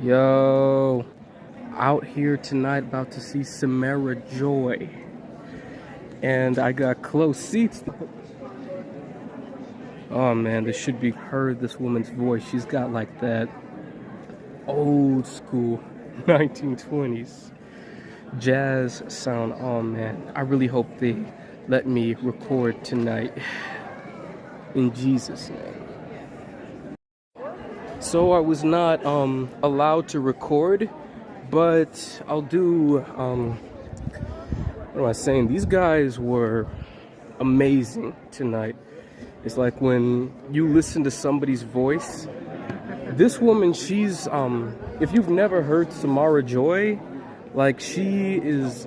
Yo, out here tonight about to see Samara Joy. And I got close seats. Oh man, this should be heard, this woman's voice. She's got like that old school 1920s jazz sound. Oh man, I really hope they let me record tonight. In Jesus' name. So I was not allowed to record, but I'll do, what am I saying? These guys were amazing tonight. It's like when you listen to somebody's voice. This woman, she's, if you've never heard Samara Joy, like she is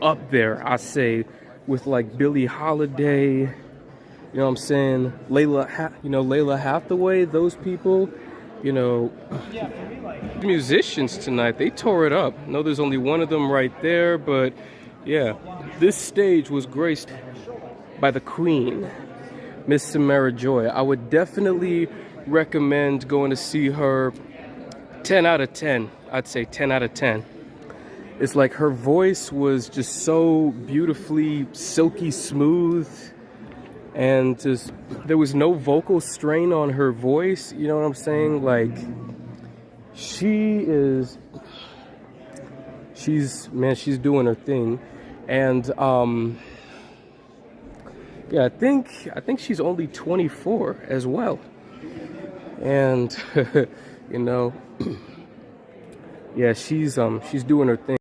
up there, I say, with like Billie Holiday, you know what I'm saying? Layla Hathaway, those people. You know, musicians tonight, they tore it up. I know there's only one of them right there, but yeah, this stage was graced by the queen, Miss Samara Joy. I would definitely recommend going to see her. 10 out of 10. I'd say 10 out of 10. It's like her voice was just so beautifully silky smooth, and just there was no vocal strain on her voice. You know what I'm saying? Like she's doing her thing. And yeah, I think she's only 24 as well. And you know, yeah, she's doing her thing.